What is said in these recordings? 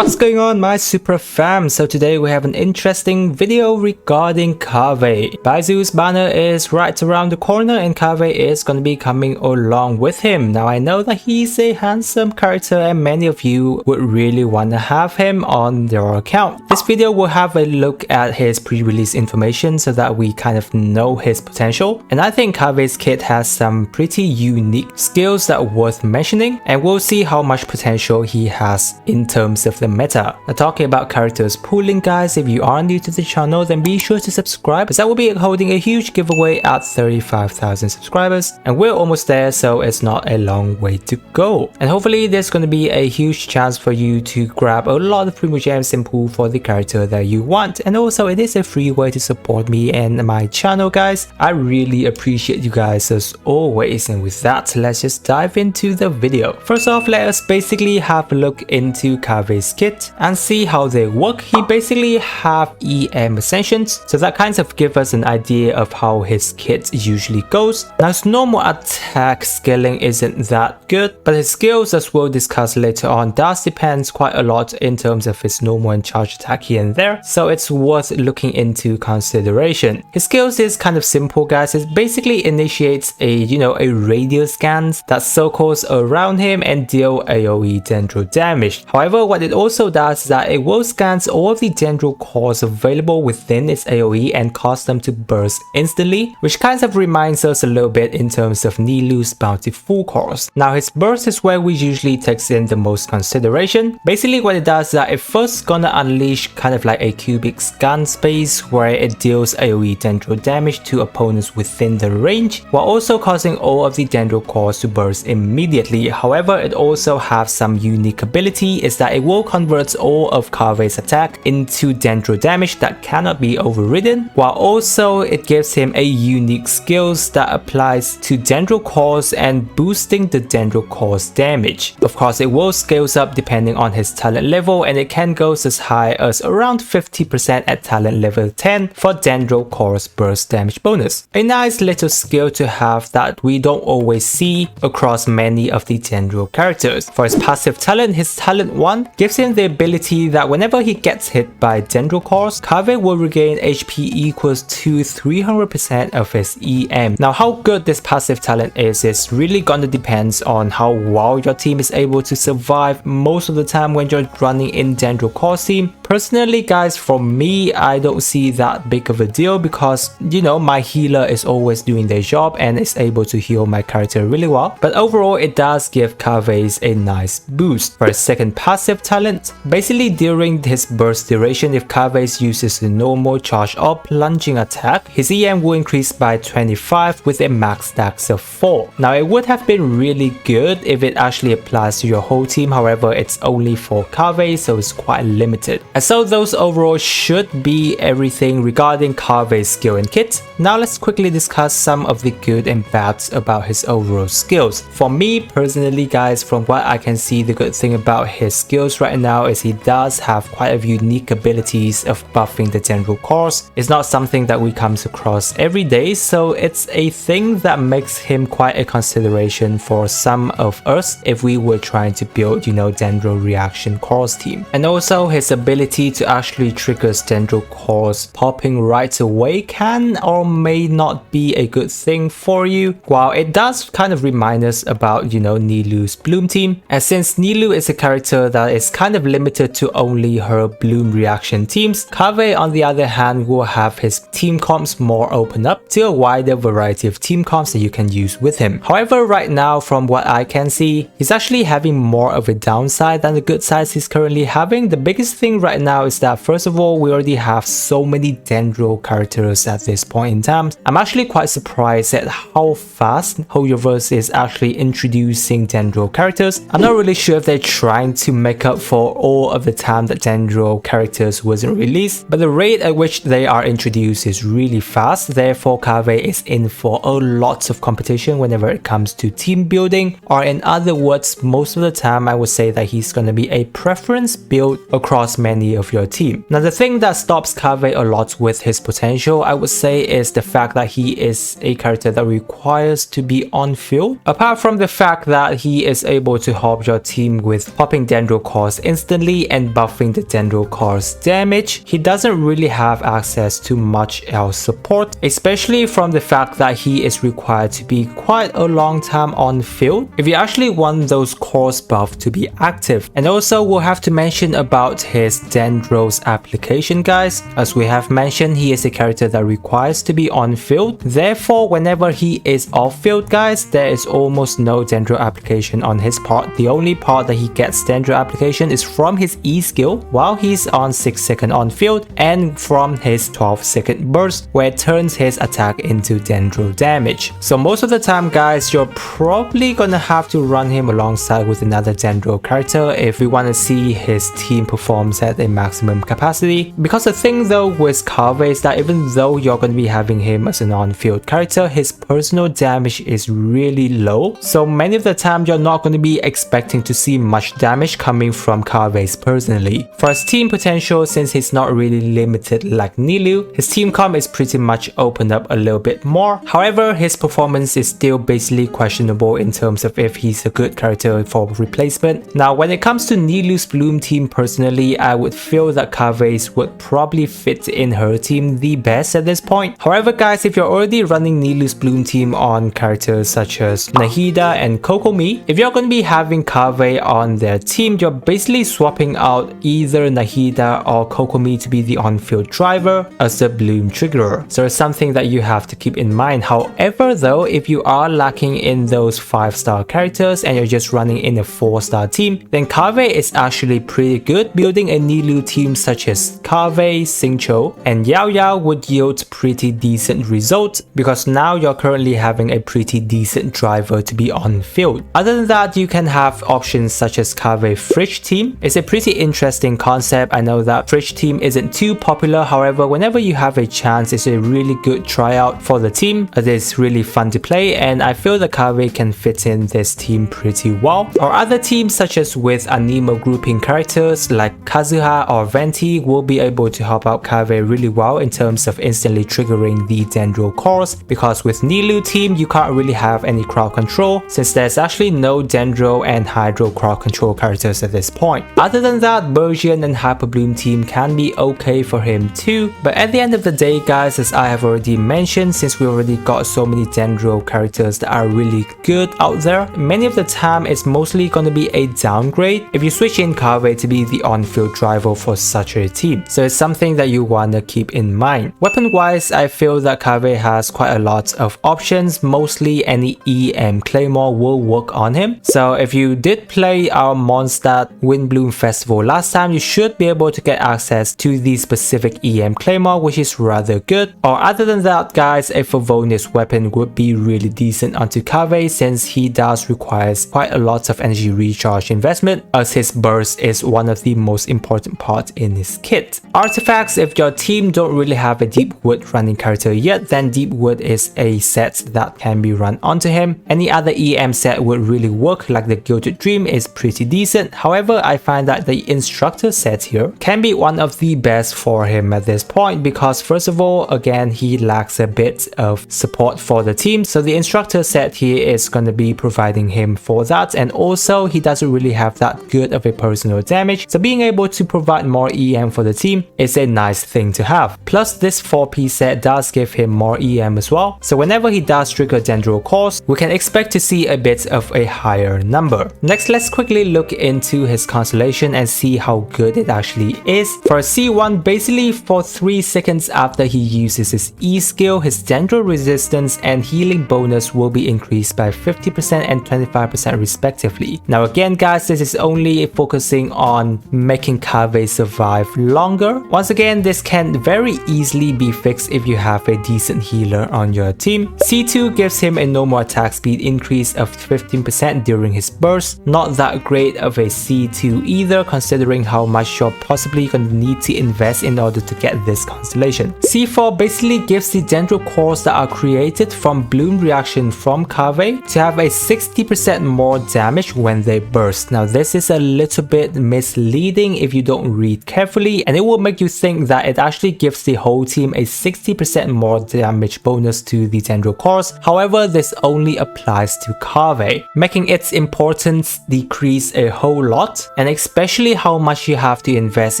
What's going on, my super fam? So today we have an interesting video regarding Kaveh. Baizu's banner is right around the corner and Kaveh is going to be coming along with him. Now I know that he's a handsome character and many of you would really want to have him on your account. This video will have a look at his pre-release information so that we kind of know his potential. And I think Kaveh's kit has some pretty unique skills that are worth mentioning, and we'll see how much potential he has in terms of the meta. Now talking about characters pooling, guys, if you are new to the channel then be sure to subscribe, as I will be holding a huge giveaway at 35,000 subscribers and we're almost there, so it's not a long way to go. And hopefully there's going to be a huge chance for you to grab a lot of Primogems and pool for the character that you want. And also it is a free way to support me and my channel, guys. I really appreciate you guys as always, and with that let's just dive into the video. First off, let us basically have a look into Kaveh's kit and see how they work. He basically have EM ascensions, so that kind of gives us an idea of how his kit usually goes. Now his normal attack scaling isn't that good, but his skills, as we'll discuss later on, does depend quite a lot in terms of his normal and charge attack here and there, so it's worth looking into consideration. His skills is kind of simple, guys. It basically initiates a radial scan that circles around him and deal AoE dendro damage. However, what it also does is that it will scan all of the dendro cores available within its AoE and cause them to burst instantly, which kind of reminds us a little bit in terms of Nilou's bountiful cores. Now his burst is where we usually takes in the most consideration. Basically what it does is that it first gonna unleash kind of like a cubic scan space where it deals AoE dendro damage to opponents within the range, while also causing all of the dendro cores to burst immediately. However, it also has some unique ability, is that it will convert all of Kaveh's attack into dendro damage that cannot be overridden, while also it gives him a unique skills that applies to dendro cores and boosting the dendro cores damage. Of course, it will scales up depending on his talent level, and it can go as high as around 50% at talent level 10 for dendro cores burst damage bonus. A nice little skill to have that we don't always see across many of the dendro characters. For his passive talent, his talent 1 gives him the ability that whenever he gets hit by dendro cores, Kaveh will regain HP equals to 300% of his EM. Now how good this passive talent is really gonna depend on how well your team is able to survive most of the time when you're running in dendro cores team. Personally, guys, for me, I don't see that big of a deal because, my healer is always doing their job and is able to heal my character really well. But overall, it does give Kaveh a nice boost. For his second passive talent, basically during his burst duration, if Kaveh uses the normal charge up lunging attack, his EM will increase by 25 with a max stacks of 4. Now it would have been really good if it actually applies to your whole team, however it's only for Kaveh, so it's quite limited. And so those overall should be everything regarding Kaveh's skill and kit. Now let's quickly discuss some of the good and bads about his overall skills. For me personally, guys, from what I can see, the good thing about his skills right now is he does have quite a unique abilities of buffing the dendro cores. It's not something that we comes across every day, so it's a thing that makes him quite a consideration for some of us if we were trying to build, dendro reaction cores team. And also his ability to actually trigger dendro cores popping right away can or may not be a good thing for you, while it does kind of remind us about, Nilou's bloom team. And since Nilou is a character that is kind of limited to only her bloom reaction teams, Kaveh on the other hand will have his team comps more open up to a wider variety of team comps that you can use with him. However, right now from what I can see, he's actually having more of a downside than the good sides he's currently having. The biggest thing right now is that first of all, we already have so many dendro characters at this point in time. I'm actually quite surprised at how fast Hoyoverse is actually introducing dendro characters. I'm not really sure if they're trying to make up for all of the time that dendro characters wasn't released, but the rate at which they are introduced is really fast. Therefore, Kaveh is in for a lot of competition whenever it comes to team building, or in other words, most of the time I would say that he's going to be a preference build across many any of your team. Now the thing that stops Kaveh a lot with his potential, I would say, is the fact that he is a character that requires to be on field. Apart from the fact that he is able to help your team with popping Dendro cores instantly and buffing the Dendro cores damage, he doesn't really have access to much else support, especially from the fact that he is required to be quite a long time on field if you actually want those cores buff to be active. And also we'll have to mention about his Dendro's application, guys. As we have mentioned, he is a character that requires to be on field. Therefore, whenever he is off field, guys, there is almost no Dendro application on his part. The only part that he gets Dendro application is from his E skill while he's on 6 second on field, and from his 12-second burst where it turns his attack into Dendro damage. So most of the time, guys, you're probably gonna have to run him alongside with another Dendro character if we want to see his team performs at a maximum capacity. Because the thing though with Kaveh is that even though you're going to be having him as an on-field character, his personal damage is really low. So many of the time you're not going to be expecting to see much damage coming from Kaveh's personally. For his team potential, since he's not really limited like Nilou, his team comp is pretty much opened up a little bit more. However, his performance is still basically questionable in terms of if he's a good character for replacement. Now when it comes to Nilou's Bloom team, personally I would feel that Kaveh's would probably fit in her team the best at this point. However, guys, if you're already running Nilou's Bloom team on characters such as Nahida and Kokomi, if you're going to be having Kaveh on their team, you're basically swapping out either Nahida or Kokomi to be the on-field driver as the Bloom triggerer. So it's something that you have to keep in mind. However though, if you are lacking in those 5-star characters and you're just running in a 4-star team, then Kaveh is actually pretty good. Building a Nilou team such as Kaveh, Xingqiu, and Yao Yao would yield pretty decent results because now you're currently having a pretty decent driver to be on field. Other than that, you can have options such as Kaveh Fridge team. It's a pretty interesting concept. I know that Fridge team isn't too popular, however whenever you have a chance, it's a really good tryout for the team. It is really fun to play and I feel that Kaveh can fit in this team pretty well. Or other teams such as with Anemo grouping characters like Kazuha or Venti will be able to help out Kaveh really well in terms of instantly triggering the Dendro cores, because with Nilou team you can't really have any crowd control since there's actually no Dendro and Hydro crowd control characters at this point. Other than that, Bergian and Hyper Bloom team can be okay for him too, but at the end of the day, guys, as I have already mentioned, since we already got so many Dendro characters that are really good out there, many of the time it's mostly going to be a downgrade if you switch in Kaveh to be the on-field driver for such a team. So it's something that you want to keep in mind. Weapon wise, I feel that Kaveh has quite a lot of options. Mostly any EM Claymore will work on him. So if you did play our Mondstadt Windbloom Festival last time, you should be able to get access to the specific EM Claymore, which is rather good. Or other than that, guys, a Favonius weapon would be really decent onto Kaveh since he does requires quite a lot of energy recharge investment, as his burst is one of the most important parts in his kit. Artifacts, if your team don't really have a Deep Wood running character yet, then Deep Wood is a set that can be run onto him. Any other EM set would really work, like the Gilded Dream is pretty decent. However, I find that the Instructor set here can be one of the best for him at this point because first of all, again, he lacks a bit of support for the team. So the Instructor set here is going to be providing him for that, and also he doesn't really have that good of a personal damage, so being able to provide more EM for the team is a nice thing to have. Plus this 4-piece set does give him more EM as well, so whenever he does trigger Dendro cores, we can expect to see a bit of a higher number. Next, let's quickly look into his constellation and see how good it actually is. For C1, basically for 3 seconds after he uses his E skill, his Dendro resistance and healing bonus will be increased by 50% and 25% respectively. Now again, guys, this is only focusing on making Kaveh survive longer. Once again, this can very easily be fixed if you have a decent healer on your team. C2 gives him a normal attack speed increase of 15% during his burst. Not that great of a C2 either, considering how much you're possibly going to need to invest in order to get this constellation. C4 basically gives the Dendro cores that are created from Bloom reaction from Kaveh to have a 60% more damage when they burst. Now this is a little bit misleading if you don't read carefully, and it will make you think that it actually gives the whole team a 60% more damage bonus to the Dendro cores. However, this only applies to Kaveh, making its importance decrease a whole lot, and especially how much you have to invest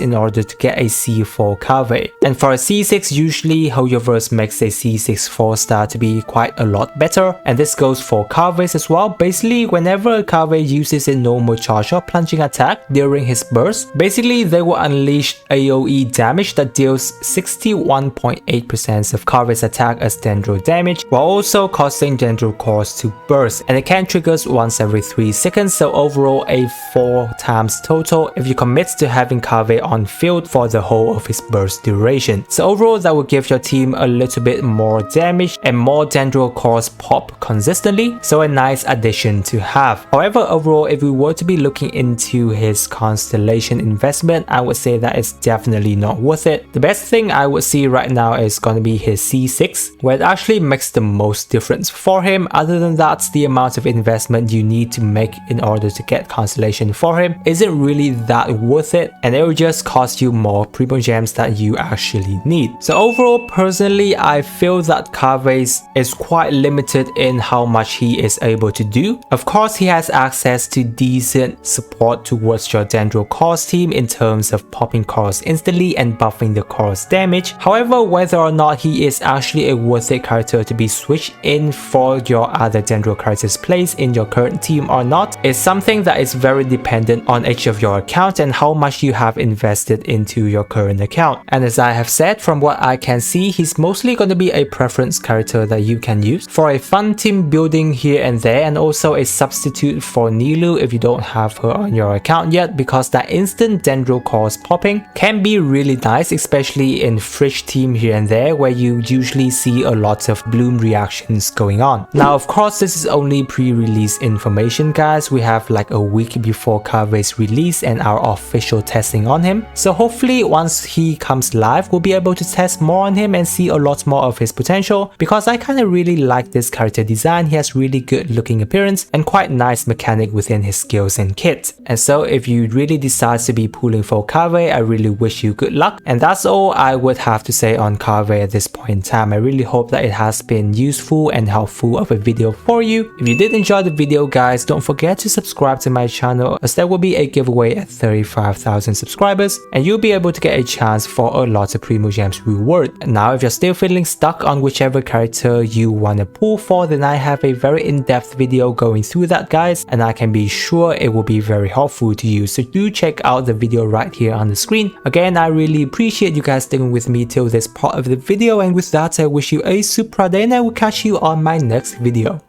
in order to get a C4 Kaveh. And for a C6, usually Hoyoverse makes a C6 4-star to be quite a lot better, and this goes for Kavehs as well. Basically, whenever a Kaveh uses a normal charge or plunging attack during his burst, basically they will unleash AoE damage that deals 61.8% of Kaveh's attack as Dendro damage, while also causing Dendro cores to burst, and it can triggers once every 3 seconds, so overall a 4 times total if you commit to having Kaveh on field for the whole of his burst duration. So overall that will give your team a little bit more damage and more Dendro cores pop consistently, so a nice addition to have. However, overall if we were to be looking into his constellation investment, I would say that it's definitely not worth it. The best thing I would see right now is going to be his C6, where it actually makes the most difference for him. Other than that, the amount of investment you need to make in order to get constellation for him isn't really that worth it, and it will just cost you more Primogems that you actually need. So overall, personally, I feel that Kaveh is quite limited in how much he is able to do. Of course, he has access to decent support towards your Dendro cores team in terms of popping cores instantly and buffing the cores damage. However, whether or not he is actually a worth it character to be switched in for your other Dendro characters' place in your current team or not is something that is very dependent on each of your account and how much you have invested into your current account. And as I have said, from what I can see, he's mostly going to be a preference character that you can use for a fun team building here and there, and also a substitute for Nilou if you don't have her on your account yet, because that instant Dendro cores popping can be really nice, especially in Frisch team here and there where you usually see a lot of bloom reactions going on. Now of course this is only pre-release information guys, we have like a week before Kaveh's release and our official testing on him, so hopefully once he comes live we'll be able to test more on him and see a lot more of his potential, because I kind of really like this character design. He has really good looking appearance and quite nice mechanic within his skills and kit. And so if you really decide to be pulling for Kaveh, I really wish you good luck. And that's all I would have to say on Kaveh at this point in time. I really hope that it has been useful and helpful of a video for you. If you did enjoy the video guys, don't forget to subscribe to my channel, as there will be a giveaway at 35,000 subscribers and you'll be able to get a chance for a lot of Primogems reward. Now if you're still feeling stuck on whichever character you want to pull for, then I have a very in-depth video going through that guys, and I can be sure it will be very helpful to you, so do check out the video right here on the screen. Again, I really appreciate you guys sticking with me till this part of the video, and with that I wish you a super day and I will catch you on my next video.